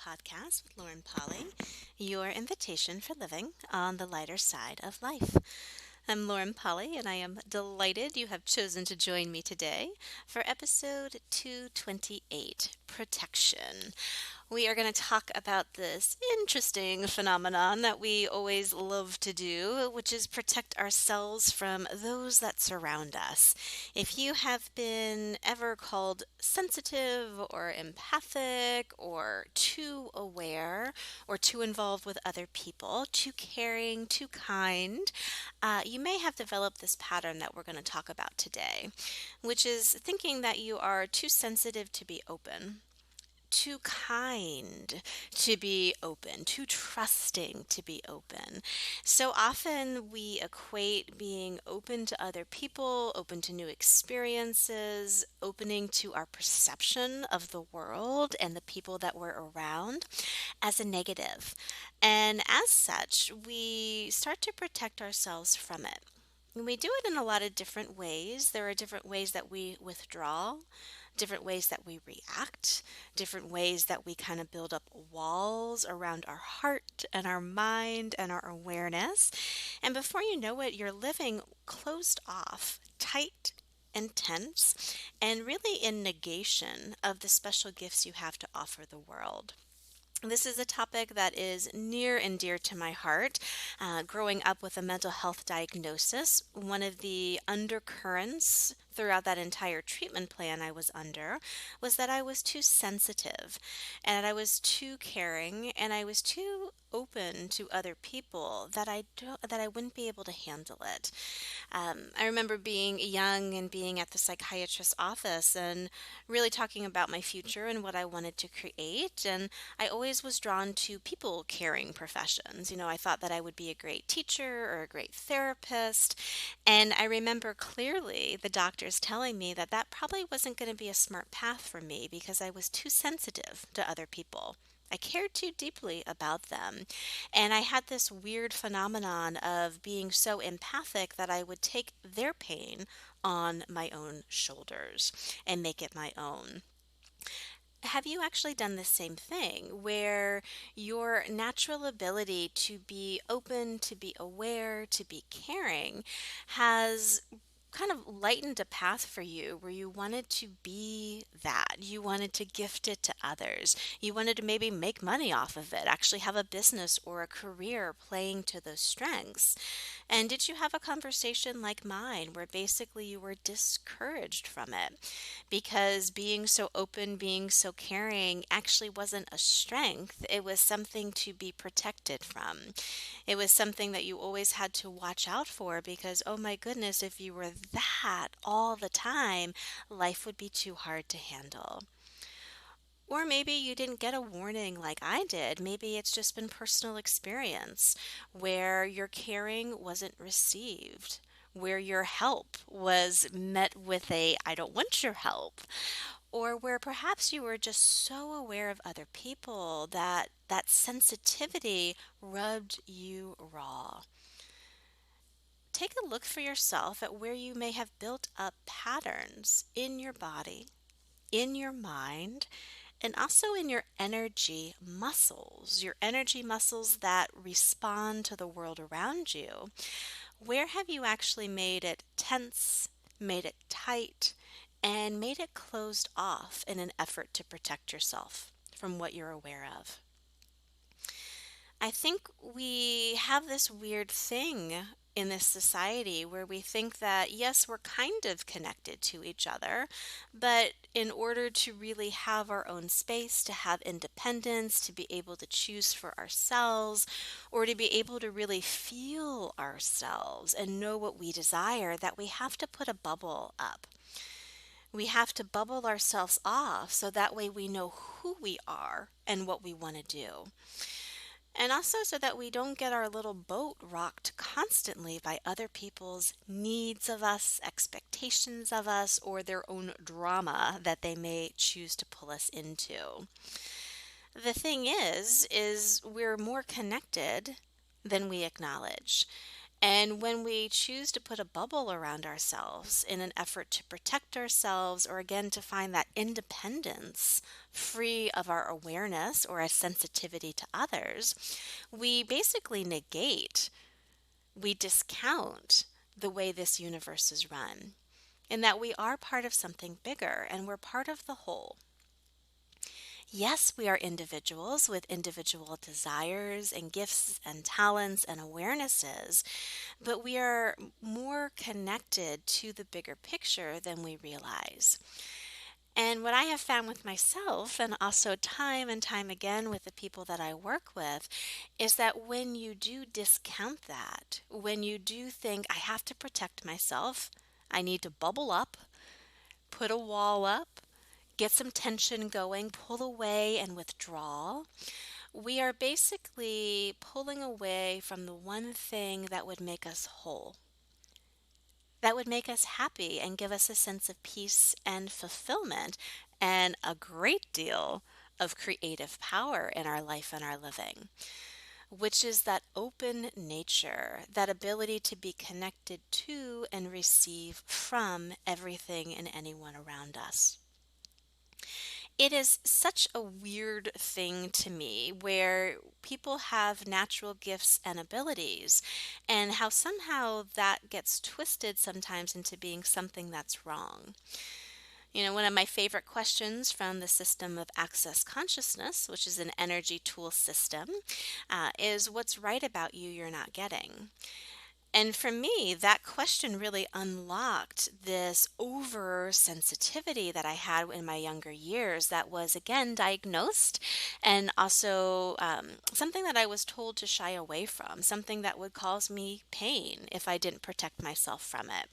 podcast with Lauren Polly, your invitation for living on the lighter side of life. I'm Lauren Polly, and I am delighted you have chosen to join me today for episode 228 Protection. We are going to talk about this interesting phenomenon that we always love to do, which is protect ourselves from those that surround us. If you have been ever called sensitive or empathic or too aware or too involved with other people, too caring, too kind, you may have developed this pattern that we're going to talk about today, which is thinking that you are too sensitive to be open, too kind to be open, too trusting to be open. So often we equate being open to other people, open to new experiences, opening to our perception of the world and the people that we're around as a negative. And as such, we start to protect ourselves from it. And we do it in a lot of different ways. There are different ways that we withdraw, different ways that we react, different ways that we kind of build up walls around our heart and our mind and our awareness. And before you know it, you're living closed off, tight and tense, and really in negation of the special gifts you have to offer the world. This is a topic that is near and dear to my heart. Growing up with a mental health diagnosis, one of the undercurrents throughout that entire treatment plan I was under was that I was too sensitive and I was too caring and I was too open to other people that I wouldn't be able to handle it. I remember being young and being at the psychiatrist's office and really talking about my future and what I wanted to create. And I always was drawn to people caring professions. I thought that I would be a great teacher or a great therapist. And I remember clearly the doctors telling me that that probably wasn't going to be a smart path for me because I was too sensitive to other people. I cared too deeply about them. And I had this weird phenomenon of being so empathic that I would take their pain on my own shoulders and make it my own. Have you actually done the same thing where your natural ability to be open, to be aware, to be caring has kind of lightened a path for you where you wanted to be that. You wanted to gift it to others. You wanted to maybe make money off of it, actually have a business or a career playing to those strengths. And did you have a conversation like mine where basically you were discouraged from it because being so open, being so caring actually wasn't a strength? It was something to be protected from. It was something that you always had to watch out for because, oh my goodness, if you were that all the time, life would be too hard to handle. Or maybe you didn't get a warning like I did. Maybe it's just been personal experience where your caring wasn't received, where your help was met with a I don't want your help, or where perhaps you were just so aware of other people that that sensitivity rubbed you raw. Take a look for yourself at where you may have built up patterns in your body, in your mind, and also in your energy muscles that respond to the world around you. Where have you actually made it tense, made it tight, and made it closed off in an effort to protect yourself from what you're aware of? I think we have this weird thing in this society where we think that, yes, we're kind of connected to each other, but in order to really have our own space, to have independence, to be able to choose for ourselves, or to be able to really feel ourselves and know what we desire, that we have to put a bubble up. We have to bubble ourselves off so that way we know who we are and what we want to do. And also so that we don't get our little boat rocked constantly by other people's needs of us, expectations of us, or their own drama that they may choose to pull us into. The thing is we're more connected than we acknowledge. And when we choose to put a bubble around ourselves in an effort to protect ourselves, or again to find that independence free of our awareness or a sensitivity to others, we basically negate, we discount the way this universe is run, and that we are part of something bigger and we're part of the whole. Yes, we are individuals with individual desires and gifts and talents and awarenesses, but we are more connected to the bigger picture than we realize. And what I have found with myself, and also time and time again with the people that I work with, is that when you do discount that, when you do think, I have to protect myself, I need to bubble up, put a wall up, get some tension going, pull away and withdraw, we are basically pulling away from the one thing that would make us whole, that would make us happy and give us a sense of peace and fulfillment and a great deal of creative power in our life and our living, which is that open nature, that ability to be connected to and receive from everything and anyone around us. It is such a weird thing to me where people have natural gifts and abilities, and how somehow that gets twisted sometimes into being something that's wrong. One of my favorite questions from the system of Access Consciousness, which is an energy tool system, is what's right about you you're not getting? And for me, that question really unlocked this oversensitivity that I had in my younger years that was, again, diagnosed, and also something that I was told to shy away from, something that would cause me pain if I didn't protect myself from it.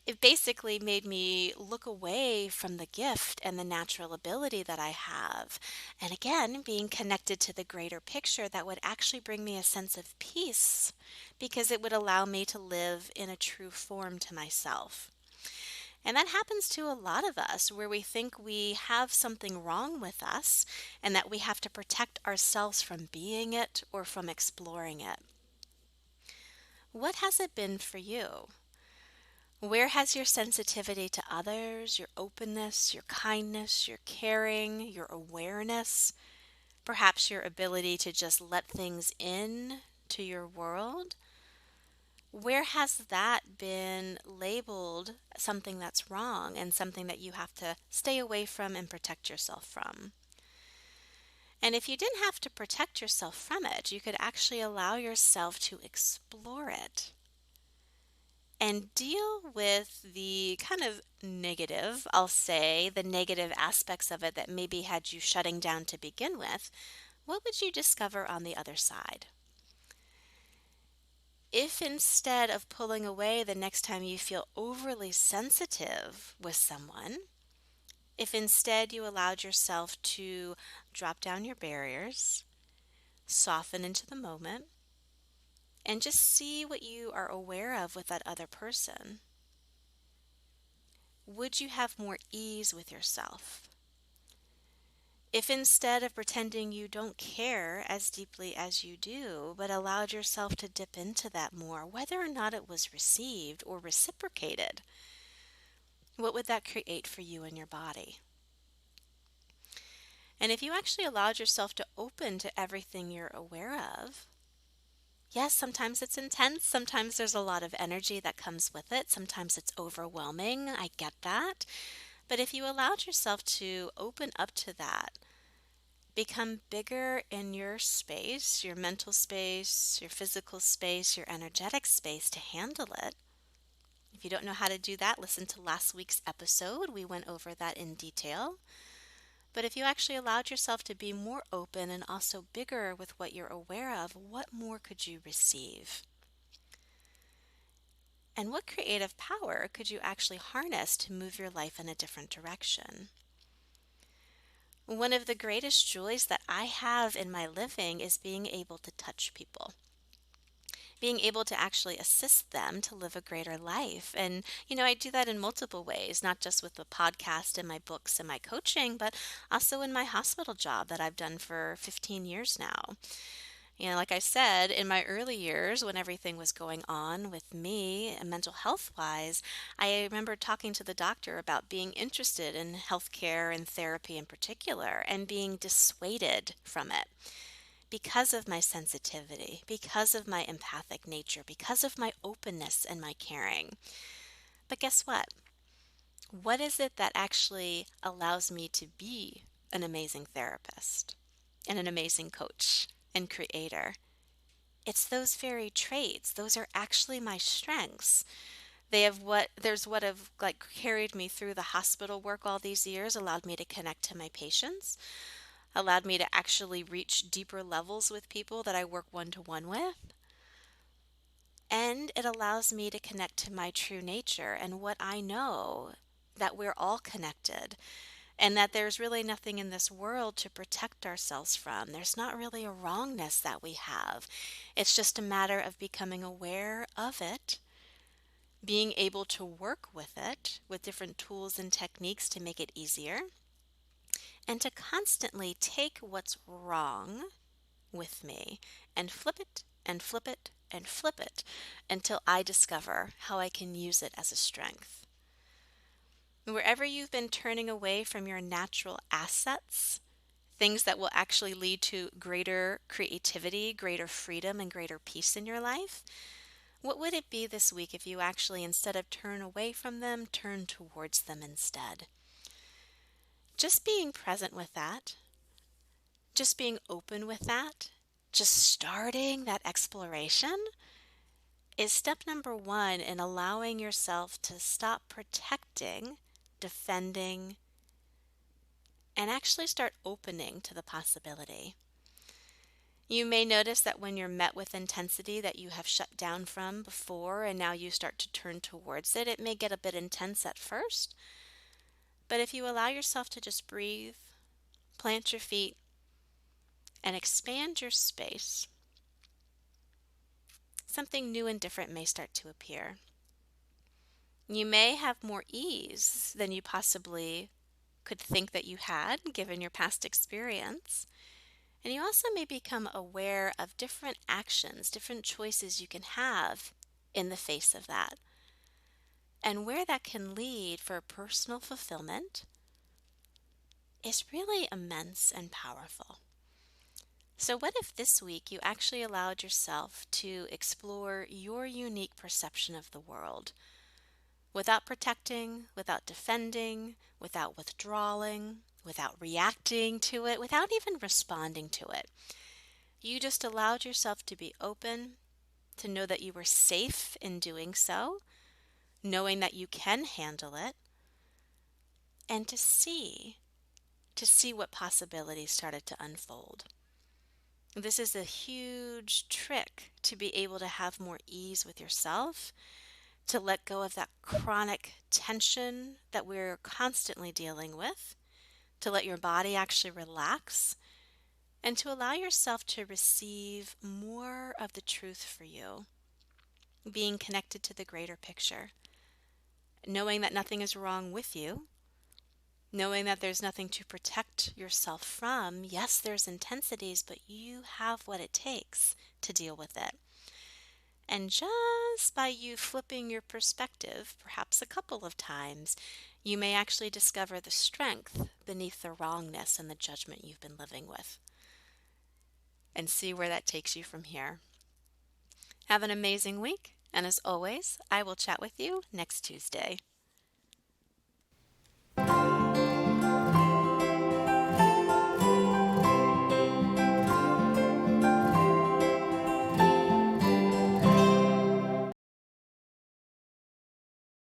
It basically made me look away from the gift and the natural ability that I have. And again, being connected to the greater picture that would actually bring me a sense of peace because it would allow me to live in a true form to myself. And that happens to a lot of us where we think we have something wrong with us and that we have to protect ourselves from being it or from exploring it. What has it been for you? Where has your sensitivity to others, your openness, your kindness, your caring, your awareness, perhaps your ability to just let things in to your world, where has that been labeled something that's wrong and something that you have to stay away from and protect yourself from? And if you didn't have to protect yourself from it, you could actually allow yourself to explore it and deal with the kind of negative, I'll say, the negative aspects of it that maybe had you shutting down to begin with. What would you discover on the other side? If instead of pulling away the next time you feel overly sensitive with someone, if instead you allowed yourself to drop down your barriers, soften into the moment, and just see what you are aware of with that other person, would you have more ease with yourself? If instead of pretending you don't care as deeply as you do, but allowed yourself to dip into that more, whether or not it was received or reciprocated, what would that create for you and your body? And if you actually allowed yourself to open to everything you're aware of, yes, sometimes it's intense, sometimes there's a lot of energy that comes with it, sometimes it's overwhelming, I get that. But if you allowed yourself to open up to that, become bigger in your space, your mental space, your physical space, your energetic space to handle it. If you don't know how to do that, listen to last week's episode. We went over that in detail. But if you actually allowed yourself to be more open and also bigger with what you're aware of, what more could you receive? And what creative power could you actually harness to move your life in a different direction? One of the greatest joys that I have in my living is being able to touch people, being able to actually assist them to live a greater life. And, I do that in multiple ways, not just with the podcast and my books and my coaching, but also in my hospital job that I've done for 15 years now. Like I said, in my early years, when everything was going on with me and mental health wise, I remember talking to the doctor about being interested in healthcare and therapy in particular and being dissuaded from it because of my sensitivity, because of my empathic nature, because of my openness and my caring. But guess what? What is it that actually allows me to be an amazing therapist and an amazing coach and creator? It's those very traits. Those are actually my strengths. There's what have like carried me through the hospital work all these years, allowed me to connect to my patients, allowed me to actually reach deeper levels with people that I work one to one with. And it allows me to connect to my true nature and what I know, that we're all connected and that there's really nothing in this world to protect ourselves from. There's not really a wrongness that we have. It's just a matter of becoming aware of it, being able to work with it with different tools and techniques to make it easier, and to constantly take what's wrong with me and flip it and flip it and flip it until I discover how I can use it as a strength. Wherever you've been turning away from your natural assets, things that will actually lead to greater creativity, greater freedom, and greater peace in your life, what would it be this week if you actually, instead of turn away from them, turn towards them instead? Just being present with that, just being open with that, just starting that exploration is step number one in allowing yourself to stop protecting, defending, and actually start opening to the possibility. You may notice that when you're met with intensity that you have shut down from before and now you start to turn towards it, it may get a bit intense at first. But if you allow yourself to just breathe, plant your feet, and expand your space, something new and different may start to appear. You may have more ease than you possibly could think that you had given your past experience. And you also may become aware of different actions, different choices you can have in the face of that, and where that can lead for personal fulfillment is really immense and powerful. So, what if this week you actually allowed yourself to explore your unique perception of the world without protecting, without defending, without withdrawing, without reacting to it, without even responding to it? You just allowed yourself to be open, to know that you were safe in doing so, knowing that you can handle it, and to see what possibilities started to unfold. This is a huge trick to be able to have more ease with yourself, to let go of that chronic tension that we're constantly dealing with, to let your body actually relax, and to allow yourself to receive more of the truth for you, being connected to the greater picture, knowing that nothing is wrong with you, knowing that there's nothing to protect yourself from. Yes, there's intensities, but you have what it takes to deal with it. And just by you flipping your perspective, perhaps a couple of times, you may actually discover the strength beneath the wrongness and the judgment you've been living with, and see where that takes you from here. Have an amazing week, and as always, I will chat with you next Tuesday.